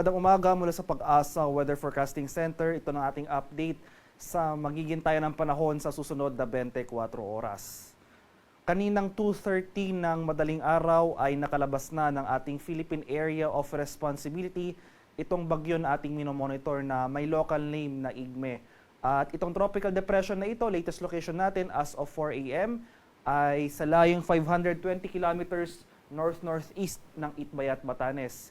Magandang umaga mula sa Pag-asa Weather Forecasting Center. Ito na ating update sa magiging tayo ng panahon sa susunod na 24 oras. Kaninang 2:30 ng madaling araw ay nakalabas na ng ating Philippine Area of Responsibility itong bagyo na ating minomonitor na may local name na Igme. At itong tropical depression na ito, latest location natin as of 4 a.m. ay sa layong 520 kilometers north-northeast ng Itbay at Batanes.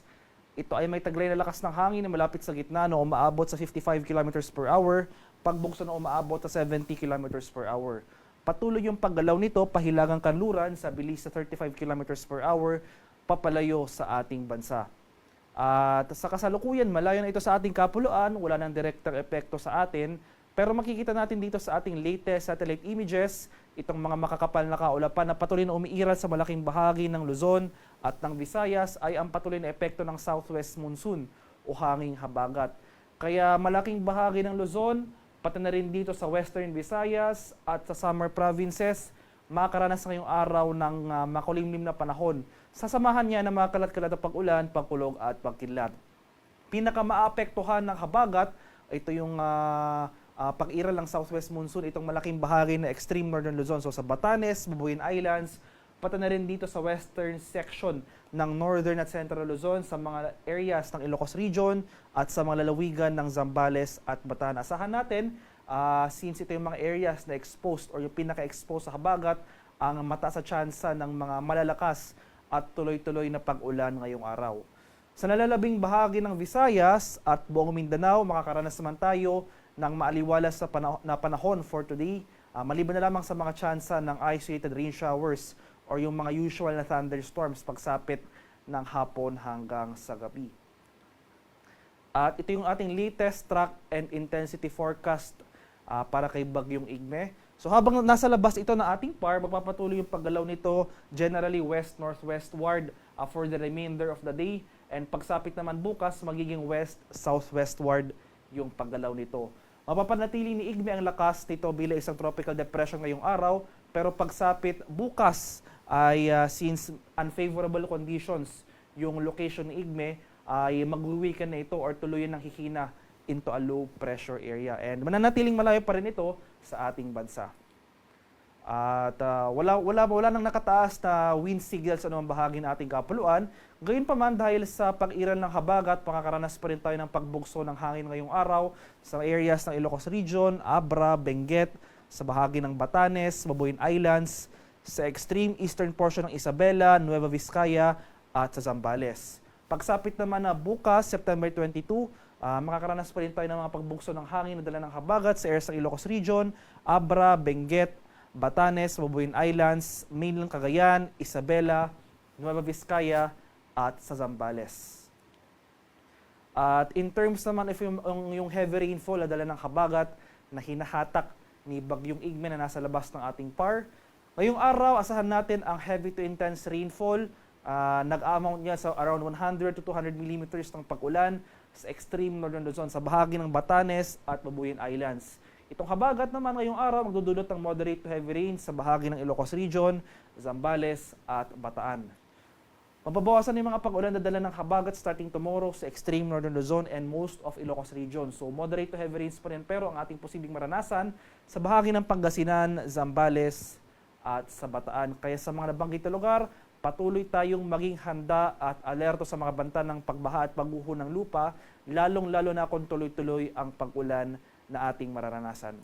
Ito ay may taglay na lakas ng hangin na malapit sa gitna na umaabot sa 55 kilometers per hour, pagbugso na umaabot sa 70 kilometers per hour. Patuloy yung paggalaw nito pahilagang kanluran sa bilis sa 35 kilometers per hour papalayo sa ating bansa. At sa kasalukuyan, malayo na ito sa ating kapuluan, wala nang direktang epekto sa atin, pero makikita natin dito sa ating latest satellite images, itong mga makakapal na kaulapan na patuloy na umiiral sa malaking bahagi ng Luzon at ng Visayas ay ang patuloy na epekto ng southwest monsoon o hanging habagat. Kaya malaking bahagi ng Luzon, pati na rin dito sa western Visayas at sa summer provinces, makakaranas ngayong araw ng makulimlim na panahon. Sasamahan niya ng mga kalat-kalat na pag-ulan, pagkulog at pagkidlat. Pinakamaapektuhan ng habagat, ito yung pag-iral ng southwest monsoon, itong malaking bahagi na extreme northern Luzon. So sa Batanes, Babuyan Islands, pati na rin dito sa western section ng northern at central Luzon, sa mga areas ng Ilocos Region at sa mga lalawigan ng Zambales at Bataan. Asahan natin, since ito yung mga areas na exposed or yung pinaka-exposed sa habagat, ang mataas sa tsansa ng mga malalakas at tuloy-tuloy na pag-ulan ngayong araw. Sa nalalabing bahagi ng Visayas at buong Mindanao, makakaranas naman tayo ng maaliwalas na panahon for today, maliban na lamang sa mga tsansa ng isolated rain showers or yung mga usual na thunderstorms pagsapit ng hapon hanggang sa gabi. At ito yung ating latest track and intensity forecast para kay Bagyong Igme. So habang nasa labas ito na ating par, magpapatuloy yung paggalaw nito generally west-northwestward for the remainder of the day. And pagsapit naman bukas, magiging west-southwestward yung paggalaw nito. Mapapanatili ni Igme ang lakas nito bilang isang tropical depression ngayong araw, pero pagsapit bukas ay since unfavorable conditions yung location ni Igme, ay mag-weaken na ito or tuluyan ng hihina into a low pressure area. And mananatiling malayo pa rin ito sa ating bansa. At wala nang nakataas na wind signal sa anumang bahagi ng ating kapuluan. Gayunpaman, dahil sa pag-iral ng habagat, makakaranas pa rin tayo ng pagbugso ng hangin ngayong araw sa areas ng Ilocos Region, Abra, Benguet, sa bahagi ng Batanes, Babuyan Islands, sa extreme eastern portion ng Isabela, Nueva Vizcaya at sa Zambales. Pagsapit naman na bukas, September 22, makakaranas pa rin tayo ng mga pagbugso ng hangin na dala ng habagat sa areas ng Ilocos Region, Abra, Benguet, Batanes, Babuyan Islands, mainland Cagayan, Isabela, Nueva Vizcaya at sa Zambales. At in terms naman if yung heavy rainfall na dala ng habagat na hinahatak ni Bagyong Igme na nasa labas ng ating par, ngayong araw asahan natin ang heavy to intense rainfall. Nag-amount niya sa around 100 to 200 millimeters ng pag-ulan sa extreme northern Luzon sa bahagi ng Batanes at Babuyan Islands. Itong habagat naman ngayong araw magdudulot ng moderate to heavy rain sa bahagi ng Ilocos Region, Zambales at Bataan. Mababawasan yung mga pag-ulan na dala ng habagat starting tomorrow sa extreme northern Luzon and most of Ilocos Region. So moderate to heavy rains pa rin, pero ang ating posibleng maranasan sa bahagi ng Pangasinan, Zambales at sa Bataan. Kaya sa mga nabanggit na lugar, patuloy tayong maging handa at alerto sa mga banta ng pagbaha at pagguho ng lupa, lalong-lalo na kung tuloy-tuloy ang pag-ulan na ating mararanasan.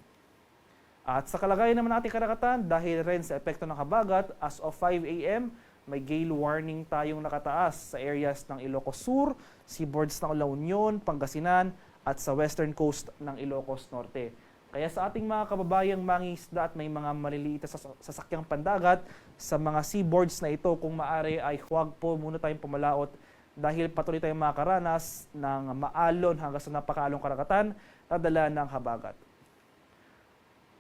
At sa kalagayan naman nating karagatan, dahil rin sa epekto ng habagat, as of 5 a.m., may gale warning tayong nakataas sa areas ng Ilocos Sur, seaboards ng La Union, Pangasinan, at sa western coast ng Ilocos Norte. Kaya sa ating mga kababayang mangingisda at may mga maliliit na sasakyang pandagat, sa mga seaboards na ito, kung maaari ay huwag po muna tayong pumalaot dahil patuloy tayong makakaranas ng maalon hanggang sa napakaalong karagatan na dala ng habagat.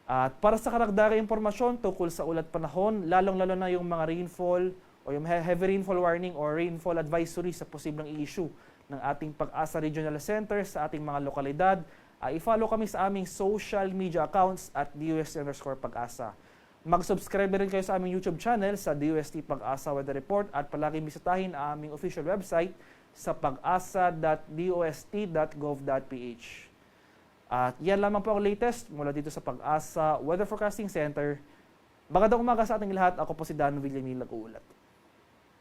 At para sa karagdagang impormasyon tungkol sa ulat panahon, lalong-lalo na yung mga rainfall o yung heavy rainfall warning or rainfall advisory sa posibleng i-issue ng ating Pag-asa Regional Center sa ating mga lokalidad, i-follow kami sa aming social media accounts at DUS_Pag-asa. Mag-subscribe rin kayo sa aming YouTube channel sa DOST Pag-asa Weather Report at palaging bisitahin ang aming official website sa pag-asa.dost.gov.ph. At yan lamang po ang latest mula dito sa Pag-asa Weather Forecasting Center. Magandang umaga sa ating lahat. Ako po si Dan Villamil nag-uulat.